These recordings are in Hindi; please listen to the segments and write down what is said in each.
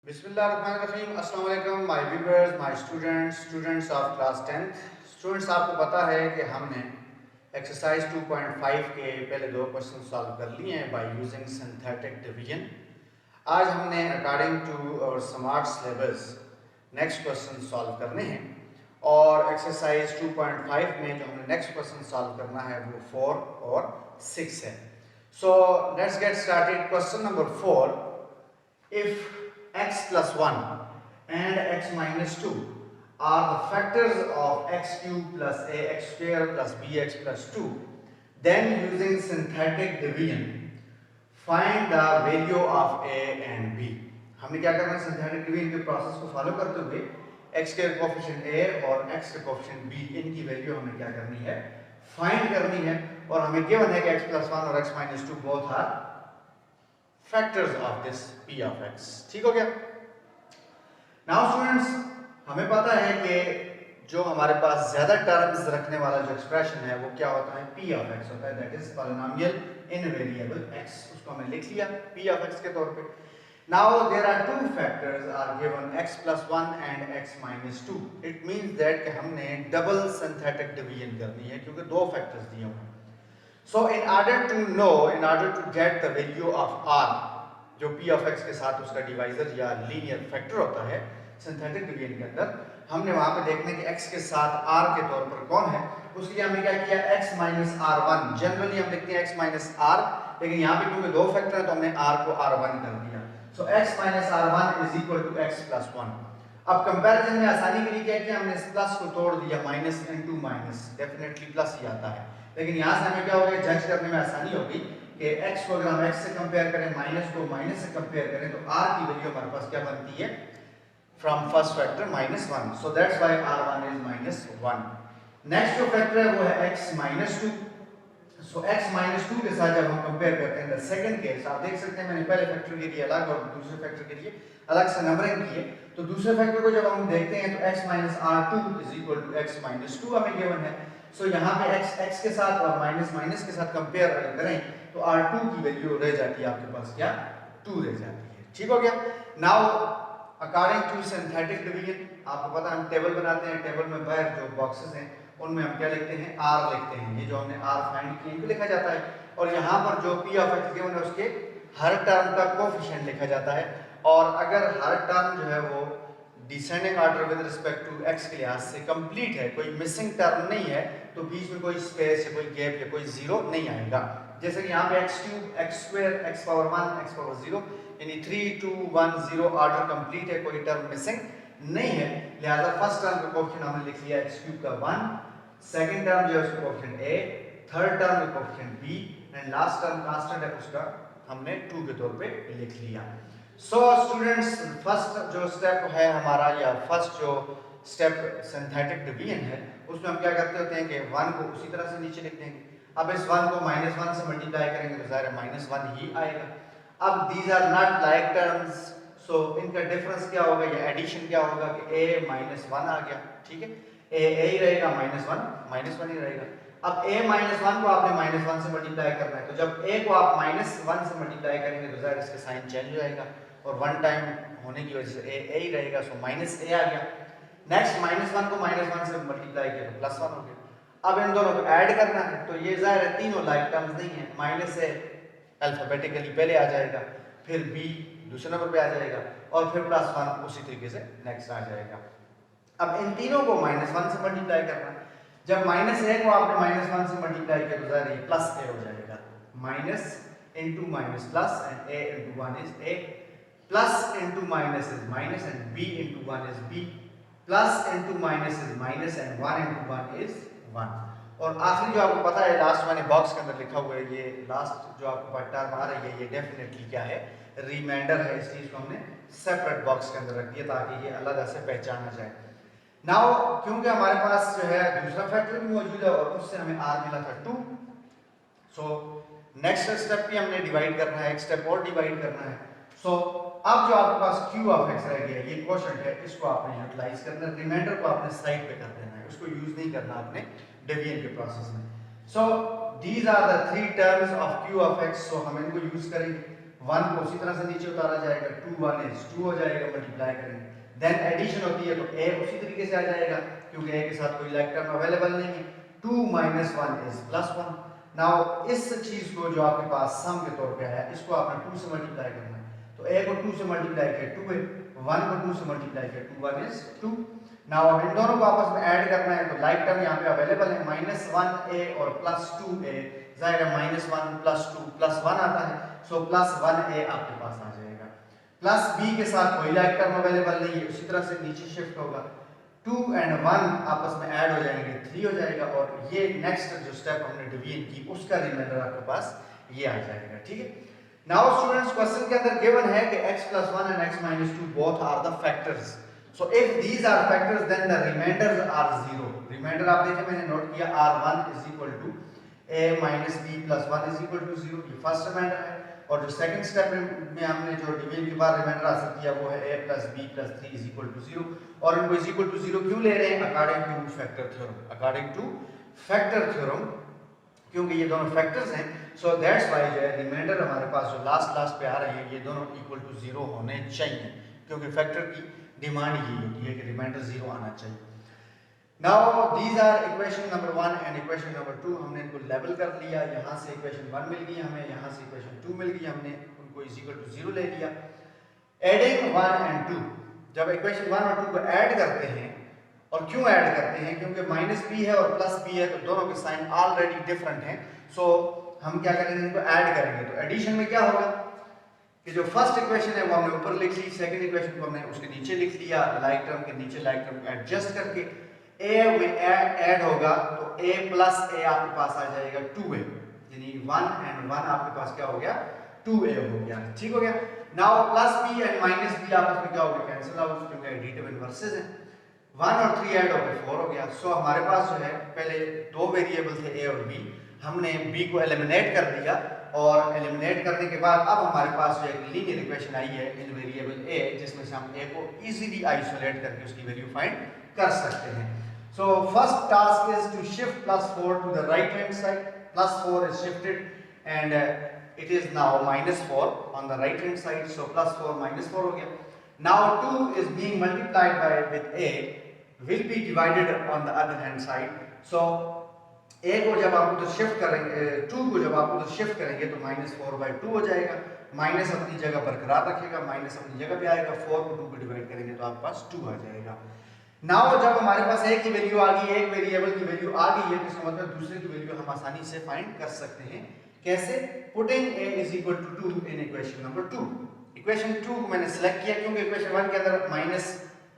बिस्मिल्लाहिर्रहमानिर्रहीम। अस्सलाम वालेकुम my viewers, my students of class 10th। Students, आपको पता है कि हमने एक्सरसाइज 2.5 के पहले दो क्वेश्चन सॉल्व कर लिए हैं बाय यूजिंग सिंथेटिक डिवीजन। आज हमने अकॉर्डिंग टू और smart syllabus next question solve करने हैं और एक्सरसाइज 2.5 में जो हमने नेक्स्ट क्वेश्चन सॉल्व करना है वो 4 और 6 है। So let's get started. Question number 4, if x plus 1 and x minus 2 are the factors of x cube plus ax square plus bx plus 2, then using synthetic division find the value of a and b। हमें क्या करना है, सिंथेटिक डिवीजन के प्रोसेस को फॉलो करते हुए x के कोफिशिएंट a और x के कोफिशिएंट b, इनकी वैल्यू हमें क्या करनी है, फाइंड करनी है। और हमें गिवन है कि x plus 1 और x minus 2 both are factors of this p of x। ठीक हो गया। नाउ स्टूडेंट्स, हमें पता है कि जो हमारे पास ज्यादा टर्म्स रखने वाला जो एक्सप्रेशन है वो क्या होता है, p of x होता है, that is polynomial in variable x। उसको हमने लिख लिया p of x के तौर पे। Now there are two factors are given x plus 1 and x minus 2। It means that कि हमने डबल सिंथेटिक डिवीजन करनी है क्योंकि दो फैक्टर्स दिए हुए हैं। So in order to get the value of r, जो p of x के साथ उसका डिवाइजर या लीनियर फैक्टर होता है सिंथेटिक डिवीजन के अंदर, हमने वहां पे देखना कि x के साथ r के तौर पर कौन है। उसके लिए हमने क्या किया, x minus r1। जनरली हम लिखते हैं x minus r, लेकिन यहाँ पे क्योंकि दो फैक्टर है तो हमने r को r1 कर दिया। So x minus r1 is equal to x plus 1। अब कंपैरिजन में आसानी के लिए क्या किया, हमने इस प्लस को तोड़ दिया, minus into minus, definitely plus ही आता है। लेकिन यहाँ से हमें क्या होगा, जज करने में आसानी होगी कि x को अगर हम x से कंपेयर करें, माइनस को माइनस से कंपेयर करें, तो r की वैल्यू हमारे पास क्या बनती है, from first factor -1। So that's why r1 is -1। Next जो फैक्टर है वो है x -2। सो x -2 के साथ जब हम कंपेयर करते हैं द सेकंड केस, आप देख सकते हैं मैंने पहले फैक्टर के लिए अलग और दूसरे फैक्टर के लिए अलग से नंबरिंग की है। तो दूसरे फैक्टर को जब हम देखते हैं तो x r2 = x -2 हमें गिवन है। सो यहाँ पे x के साथ और माइनस के साथ कंपेयर अगर करें तो r2 की वैल्यू रह जाती है आपके पास क्या, 2 रह जाती है। ठीक हो गया। Now according to synthetic division, आपको पता है हम टेबल बनाते हैं, टेबल में बाहर जो बॉक्सेस हैं उनमें हम क्या लिखते हैं, r लिखते हैं। ये जो हमने r फाइंड किया इनको लिखा जाता है। और यहाँ पर जो p of x गिवन है उसके हर टर्म का कोफिशिएंट लिखा जाता है। और अगर हर टर्म जो है वो descending order with respect to x के लिहाज से कंप्लीट है, कोई मिसिंग टर्म नहीं है, तो बीच में कोई स्पेस या कोई गैप या कोई जीरो नहीं आएगा। जैसे कि यहाँ पे x3, x2, x power 1, x power 0, यानी 3, 2, 1, 0 ऑर्डर कंप्लीट है, कोई टर्म मिसिंग नहीं है। लिहाजा फर्स्ट टर्म का कोफिशिएंट हमने लिख लिया x3 का 1, सेकंड टर्म जो है उसका कोफिशिएंट a, थर्ड टर्म का coefficient b and last term constant है उसका हमने 2 के तौर पे लिख लिया। सो स्टूडेंट्स, फर्स्ट जो स्टेप है हमारा या फर्स्ट जो स्टेप सिंथेटिक डिवीजन है उसमें हम क्या करते होते हैं कि 1 को उसी तरह से नीचे लिख देंगे। अब इस 1 को -1 से मल्टीप्लाई करेंगे तो जाहिर है -1 ही आएगा। अब these are not like terms, so इनका डिफरेंस क्या होगा या एडिशन क्या होगा कि a -1 आ गया। ठीक है, a ही रहेगा, -1 ही रहेगा। अब a -1 को आपने -1 से मल्टीप्लाई करना है, तो जब a को आप -1 से मल्टीप्लाई करेंगे तो जाहिर इसका साइन चेंज हो जाएगा और वन टाइम होने की वजह से a ही रहेगा। सो -a आ गया। नेक्स्ट -1 को -1 से मल्टीप्लाई किया तो +1 हो गया। अब इन दोनों को ऐड करना है, तो ये जाहिर है तीनों लाइक टर्म्स नहीं है। -a अल्फाबेटिकली पहले आ जाएगा, फिर b दूसरे नंबर पे आ जाएगा और फिर +1 उसी तरीके से नेक्स्ट आ जाएगा। अब इन तीनों को -1 से मल्टीप्लाई करना है। जब -a को आपने -1 से मल्टीप्लाई किया तो जाहिर है +a हो जाएगा। Minus into minus plus and a into 1 is a, plus into minus is minus and b into 1 is b, plus into minus is minus and 1 into 1 is 1। और आखिरी जो आपको पता है लास्ट मैंने बॉक्स के अंदर लिखा हुआ है, ये लास्ट जो आपको टर्म आ रही है ये डेफिनेटली क्या है, रिमाइंडर है। इस चीज को हमने सेपरेट बॉक्स के अंदर रख दिया ताकि ये अलग से पहचाना जाए। नाउ क्योंकि हमारे पास जो है दूसरा फैक्टर भी मौजूद है और उससे हमें r मिला था 2, सो नेक्स्ट स्टेप भी हमने डिवाइड करना है, एक स्टेप और डिवाइड करना है। सो अब जो आपके पास q ऑफ x रह गया, ये क्वोशंट है, इसको आपने यूटिलाइज करना है, रिमाइंडर को आपने साइड पे कर देना है, उसको यूज नहीं करना आपने डिवीजन के प्रोसेस में। So these are the three terms of q of x। So हम इनको यूज करेंगे। 1 को उसी तरह से नीचे उतारा जाएगा, 2 1 is 2 हो जाएगा, मल्टीप्लाई करेंगे। देन एडिशन होती है तो a उसी तरीके से आ जाएगा क्योंकि a के साथ कोई लाइक टर्म अवेलेबल नहीं है। 2 minus 1 is plus 1। नाउ इस चीज को जो आपके पास सम के तौर पे आया, इसको आपने 2 से मल्टीप्लाई करना है। तो a को 2 से मल्टीप्लाई किया 2 है, 1 को 2 से मल्टीप्लाई किया 2 1 is 2। नाउ अब इन दोनों को आपस में ऐड करना है तो लाइक टर्म यहाँ पे अवेलेबल है, -1a और +2a, जाएगा -1 +2 +1 आता है, सो +1a आपके पास आ जाएगा। प्लस b के साथ कोई लाइक टर्म अवेलेबल नहीं है, उसी तरह से नीचे शिफ्ट होगा, 2 and 1 आपस में ऐड हो जाएंगे, 3 हो जाएगा, और ये नेक्स्ट जो स्टेप हमने डिवीजन की उसका रिमाइंडर आपके पास ये आ जाएगा। ठीक है। नाउ स्टूडेंट्स, क्वेश्चन के अंदर गिवन है कि x + 1 and x - 2 both are the factors. So if these are factors then the remainders are 0। Remainder आप देखें, मैंने नोट किया r1 = a - b + 1 = 0, ये फर्स्ट रिमाइंडर है। और जो सेकंड स्टेप में हमने जो डिवीजन के बाद रिमाइंडर हासिल किया वो है a + b + 3 = 0। और इनको = 0 क्यों ले रहे हैं? According two factor theorem, according two factor theorem, क्योंकि ये दोनों फैक्टर्स हैं। सो दैट्स व्हाई जो है रिमाइंडर हमारे पास जो लास्ट पे आ रहे हैं ये दोनों = 0 होने चाहिए, क्योंकि फैक्टर की डिमांड ये होती है कि रिमाइंडर 0 आना चाहिए। Now these are equation number 1 and equation number 2। हमने इनको लेवल कर लिया, यहाँ से इक्वेशन 1 मिल गई हमें, यहाँ से इक्वेशन 2 मिल गई, हमने उनको = 0 ले लिया। एडिंग 1 and 2, जब इक्वेशन 1 और 2 को ऐड करते हैं, और क्यों ऐड करते हैं? क्योंकि -b है और +b है, तो दोनों के साइन ऑलरेडी डिफरेंट हैं। सो हम क्या करेंगे? इनको ऐड करेंगे। तो एडिशन में क्या होगा कि जो फर्स्ट इक्वेशन है वो हमने ऊपर लिख ली, सेकंड इक्वेशन को हमने उसके नीचे लिख लिया, लाइक टर्म के नीचे लाइक टर्म एडजस्ट करके a में ऐड होगा तो a + a आपके पास आ जाएगा 2a, यानी 1 and 1 आपके पास क्या हो गया? 2a हो गया। ठीक हो गया। नाउ +b and -b आपस में क्या हो गया? कैंसिल आउट, क्योंकि एडिटिव इनवर्सेस हैं। 1 और 3 ऐड हो गए 4 हो गया। सो हमारे पास जो है पहले दो वेरिएबल थे a और b, हमने b को एलिमिनेट कर दिया, और एलिमिनेट करने के बाद अब हमारे पास जो एक लीनियर इक्वेशन आई है इन वेरिएबल a, जिसमें से हम a को इजीली आइसोलेट करके उसकी वैल्यू फाइंड कर सकते हैं। So first task is to shift +4 to the right hand side. +4 is shifted and it is now -4 on the right hand side. So +4 -4 हो गया. Now 2 is being multiplied by with a will be divided on the other hand side. So a को जब आप उधर शिफ्ट करेंगे, 2 को जब आप उधर शिफ्ट करेंगे तो -4/2 हो जाएगा। माइनस अपनी जगह बरकरार रखेगा, माइनस अपनी जगह पे आएगा, 4 को 2 को डिवाइड करेंगे तो आपके पास 2 आ जाएगा। नाउ जब हमारे पास एक की वैल्यू आ गई, एक वेरिएबल की वैल्यू आ गई है, तो इसका मतलब दूसरे की वैल्यू हम आसानी से फाइंड कर सकते हैं। कैसे? Putting a = 2 in equation number 2। Equation 2 को मैंने सिलेक्ट किया क्योंकि इक्वेशन 1 के अंदर माइनस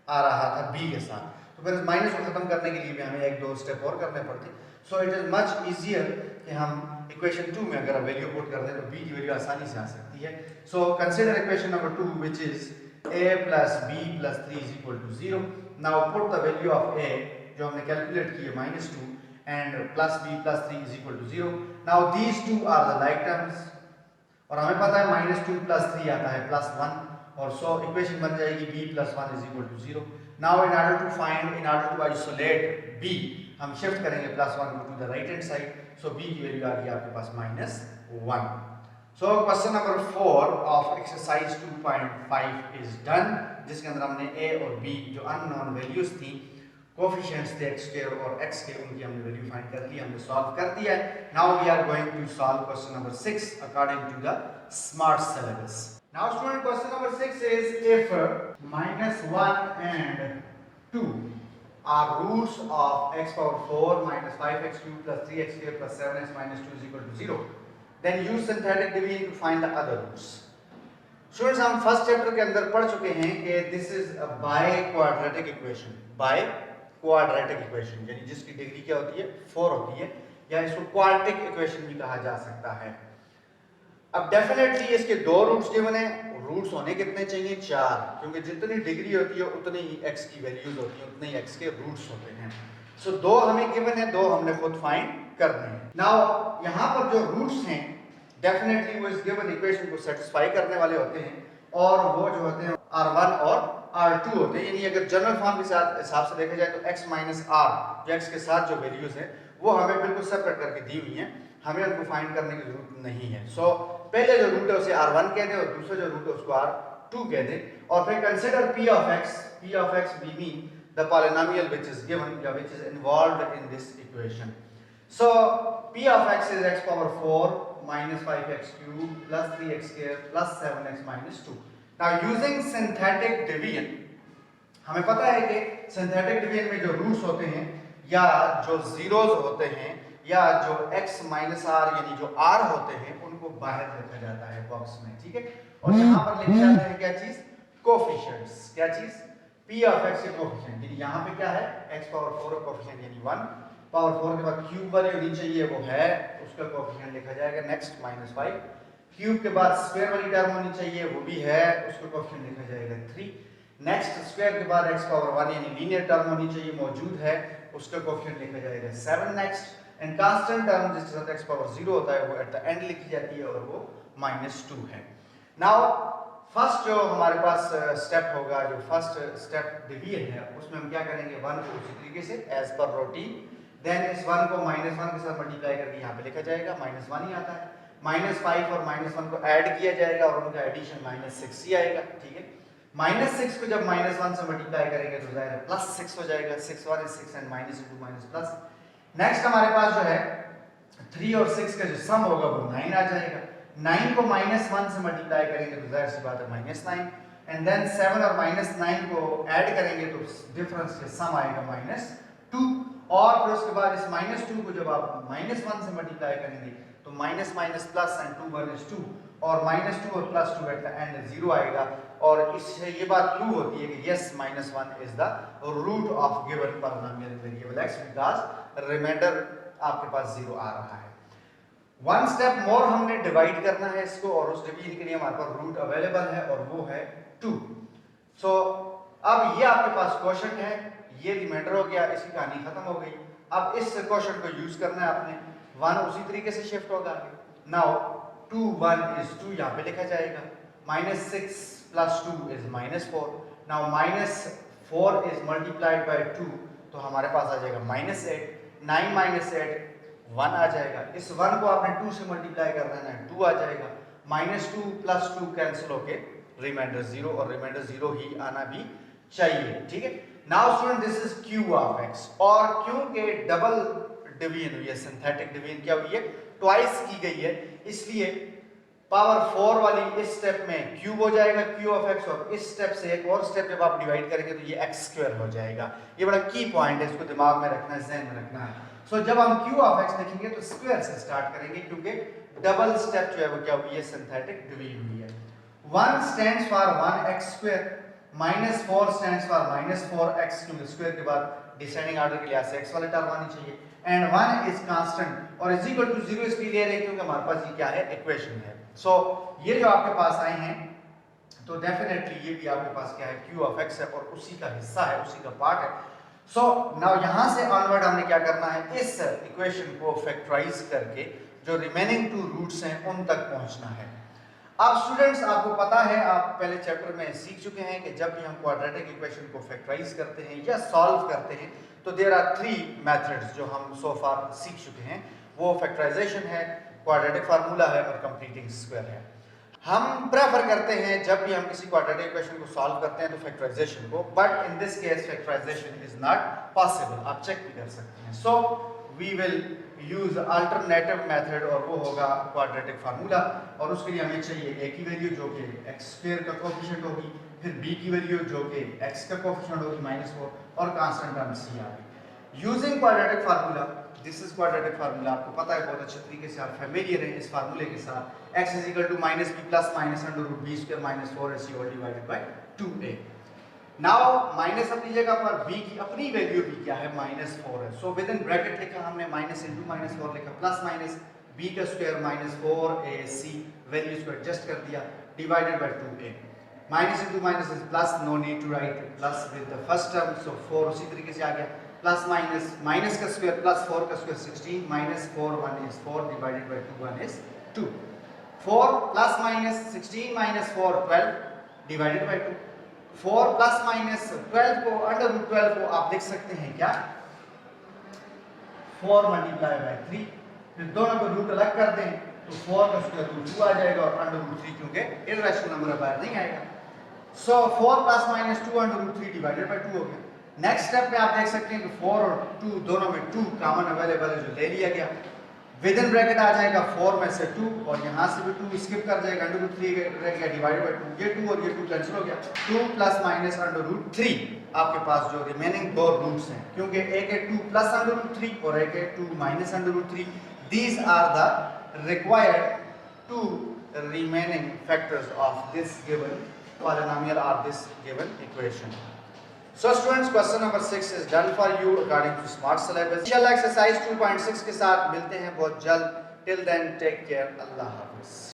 आ रहा था b के साथ, तो फिर इस माइनस को खत्म करने के लिए भी हमें एक दो स्टेप और करने पड़ते। So it is much easier कि हम इक्वेशन 2 में अगर वैल्यू पुट कर दें तो b की वैल्यू आसानी से आ सकती है। So consider equation number 2 which is a + b + 3 = 0। Now put the value of a जो हमने कैलकुलेट की है -2 and +b + 3 = 0। Now these two are the like terms, और हमें पता है -2 + 3 आता है +1, और सो इक्वेशन बन जाएगी b + 1 = 0। Now in order to isolate b हम शिफ्ट करेंगे +1 को to the right hand side, so b की वैल्यू आ गई आपके पास -1। So question number 4 of exercise 2.5 is done, जिसके अंदर हमने a और b जो अननोन वैल्यूज थी, कोफिशिएंट्स थे x² और x के, उनकी हमने वैल्यू फाइंड कर ली, हमने सॉल्व कर दिया है। Now we are going to solve question number 6 according to the smart syllabus. Now student, question number 6 is if -1 and 2 are roots of x⁴ - 5x³ + 3x² + 7x - 2 = 0, then use synthetic division to find the other roots। Students, हम फर्स्ट चैप्टर के अंदर पढ़ चुके हैं कि this is a by quadratic equation, by quadratic equation, यानी जिसकी डिग्री क्या होती है? 4 होती है, या इसको क्वाड्रेटिक इक्वेशन भी कहा जा सकता है। अब डेफिनेटली इसके दो रूट्स गिवन है, रूट्स होने कितने चाहिए? 4, क्योंकि जितनी डिग्री होती है उतनी ही x की वैल्यूज होती हैं, उतने ही x के रूट्स होते हैं। सो दो हमें गिवन है, दो हमने खुद फाइंड करने हैं। नाउ यहाँ पर जो रूट्स हैं डेफिनेटली वो इस गिवन इक्वेशन को सेटिस्फाई करने वाले होते हैं, और वो जो होते हैं r1 और r2 होते हैं। यानी अगर जनरल फॉर्म के साथ हिसाब से देखा जाए तो x - r, जो x के साथ जो वैल्यूज हैं वो हमें बिल्कुल सेपरेट करके दी हुई हैं, हमें उनको फाइंड करने की जरूरत नहीं है। सो पहले जो रूट है उसे R1 कह दें और दूसरा जो रूट है उसको R2 कह दें और फिर consider P of x we mean the polynomial which is given या which is involved in this equation. So P of x is x power 4 minus 5x cube plus 3x square plus 7x minus 2. Now using synthetic division हमें पता है कि सिंथेटिक डिवीजन में जो रूट्स होते हैं या जो जीरोस होते हैं या जो x माइनस आर यानी जो r होते हैं उनको बाहर रखा जाता है बॉक्स में, ठीक है। और यहाँ पर लिखे जाते हैं क्या चीज, कोफिशिएंट्स। क्या चीज, p ऑफ x के कोफिशिएंट, यानी यहाँ पे क्या है x पावर 4 का कोफिशिएंट यानी 1 पावर 4 के बाद क्यूब वाली होनी चाहिए वो है, उसका कोफिशिएंट लिखा जाएगा नेक्स्ट -5। क्यूब के बाद स्क्वायर वाली टर्म होनी चाहिए वो भी है, उसका कोफिशिएंट लिखा जाएगा 3। नेक्स्ट स्क्वायर के बाद x पावर 1 यानी लीनियर टर्म होनी चाहिए मौजूद है, उसका कोफिशिएंट लिखा जाएगा 7 नेक्स्ट। एंड कांस्टेंट टर्म जिसके साथ x पावर 0 होता है वो एट द एंड लिखी जाती है और वो -2 है। नाउ फर्स्ट जो हमारे पास स्टेप होगा, जो फर्स्ट स्टेप डिवीजन है, उसमें हम क्या करेंगे 1 को उसी तरीके से एज पर रूटीन, देन इस 1 को -1 के साथ मल्टीप्लाई करके यहाँ पे लिखा जाएगा, -1 ही आता है। -5 और -1 को ऐड किया जाएगा और उनका एडिशन -6 ही आएगा, ठीक है। -6 को जब -1 से मल्टीप्लाई करेंगे तो जाहिर है +6 हो जाएगा, 6 1 is 6 and -2 -+। नेक्स्ट हमारे पास जो है 3 और 6 का जो सम होगा वो 9 आ जाएगा। 9 को -1 से मल्टीप्लाई करेंगे तो जाहिर सी बात है -9, एंड देन 7 और -9 को ऐड करेंगे तो डिफरेंस के सम आएगा -2, और फिर उसके बाद इस -2 को जब आप -1 से मल्टीप्लाई करेंगे तो माइनस प्लस एंड 2 1 is 2 और -2 और +2 एट द एंड 0 आएगा। और इससे ये बात प्रूव होती है कि yes -1 is the root of given polynomial variable x because remainder आपके पास 0 आ रहा है। वन स्टेप मोर हमने डिवाइड करना है इसको, और उस डिवीजन के लिए हमारे पास रूट अवेलेबल है और वो है 2। सो अब ये आपके पास क्वेश्चन है, ये रिमाइंडर हो गया, इसकी कहानी खत्म हो गई। अब इस क्वेश्चन को यूज करना है आपने, 1 उसी तरीके से शिफ्ट होगा। नाउ 2 1 is 2 यहाँ पे लिखा जाएगा, -6 + 2 is -4। Now -4 is multiplied by 2 तो हमारे पास आ जाएगा -8। 9 - 8 1 आ जाएगा, इस 1 को आपने 2 से मल्टीप्लाई कर देना है, 2 आ जाएगा। -2 + 2 कैंसिल होके रिमाइंडर 0, और रिमाइंडर 0 ही आना भी चाहिए, ठीक है। Now student this is q of x, और क्योंकि डबल डिवीजन हुई है, सिंथेटिक डिवीजन क्या हुई है, ट्वाइस की गई है, इसलिए पावर 4 वाली इस स्टेप में क्यूब हो जाएगा q ऑफ x, और इस स्टेप से एक और स्टेप जब आप डिवाइड करेंगे तो ये x² हो जाएगा। ये बड़ा की पॉइंट है, इसको दिमाग में रखना है, ज़हन में रखना है। सो जब हम q ऑफ x लिखेंगे तो स्क्वायर से स्टार्ट करेंगे, क्योंकि डबल स्टेप जो है वो क्या हुई है, सिंथेटिक डिवीजन हुई है। 1 stands for 1x², -4 stands for -4x, क्योंकि स्क्वायर के बाद डिसेंडिंग ऑर्डर के लिहाज से x वाली टर्म आनी चाहिए, एंड 1 इज कांस्टेंट और इज इक्वल टू 0 इसलिए ले रहे हैं क्योंकि हमारे पास ये क्या है, इक्वेशन है। सो ये जो आपके पास आए हैं तो डेफिनेटली ये भी आपके पास क्या है, q ऑफ x है और उसी का हिस्सा है, उसी का पार्ट है। सो नाउ यहाँ से ऑनवर्ड हमने क्या करना है, इस इक्वेशन को फैक्टराइज करके जो रिमेनिंग 2 रूट्स हैं उन तक पहुँचना है। अब स्टूडेंट्स आपको पता है, आप पहले चैप्टर में सीख चुके हैं कि जब भी हम क्वाड्रेटिक इक्वेशन को फैक्टराइज करते हैं या सॉल्व करते हैं तो देयर आर 3 मेथड्स जो हम सो फार सीख चुके हैं। वो फैक्टराइजेशन है, क्वाड्रेटिक फार्मूला है और कंप्लीटिंग स्क्वायर है। हम प्रेफर करते हैं जब भी हम किसी क्वाड्रेटिक इक्वेशन को सॉल्व करते हैं तो फैक्टराइजेशन को, but in this case factorization is not possible, आप चेक भी कर सकते हैं। So we will use alternative method और वो होगा क्वाड्रेटिक फार्मूला, और उसके लिए हमें चाहिए a की वैल्यू जो कि x² का कोफिशिएंट होगी, फिर b की वैल्यू जो कि x का कोफिशिएंट होगी -4, और कांस्टेंट टर्म c आ गई। Using quadratic formula, this is quadratic formula, आपको पता है बहुत अच्छे तरीके से, आप फेमिलियर हैं इस फार्मूले के साथ। x = -b + -√b² - 4ac all divided by 2a। Now minus अपनी जगह पर, b की अपनी वैल्यू भी क्या है, -4 है। सो विद इन ब्रैकेट लिखा हमने -(-4) लिखा, प्लस माइनस b का स्क्वायर -4ac, वैल्यूज को एडजस्ट कर दिया, divided by 2a। -(-) Is plus, no need to write plus with the first term, so 4 उसी तरीके से आ गया, प्लस माइनस का स्क्वायर प्लस 4 का square 16, -4 1 is 4 divided by 2 1 is 2। 4 + -16 - 4 12 divided by 2। 4 ± 12 को √12 को आप लिख सकते हैं क्या, 4 × 3 फिर दोनों को रूट अलग कर दें तो 4 का स्क्वायर रूट 2 आ जाएगा और अंडर रूट 3 क्योंकि इर्रेशनल नंबर बाहर नहीं आएगा। So 4 plus minus 2 under root 3 divided by 2 हो गया। नेक्स्ट स्टेप में आप देख सकते हैं कि 4 और 2 दोनों में 2 कॉमन अवेलेबल है जो ले लिया गया। विद इन ब्रैकेट आ जाएगा 4 में से 2 और यहाँ से भी 2 स्किप कर जाएगा, अंडर रूट 3 रह गया डिवाइडेड बाय 2, ये 2 और ये 2 कैंसिल हो गया। 2 प्लस माइनस अंडर रूट 3 आपके पास जो रिमेनिंग दो रूट्स हैं, क्योंकि एक है 2 प्लस अंडर रूट 3 और एक है 2 minus under root 3, these are the required 2 remaining factors of this given polynomial or this given equation. So students, question number 6 is done for you according to smart syllabus. इंशाल्लाह एक्सरसाइज 2.6 के साथ मिलते हैं बहुत जल्द. Till then, take care. Allah Hafiz.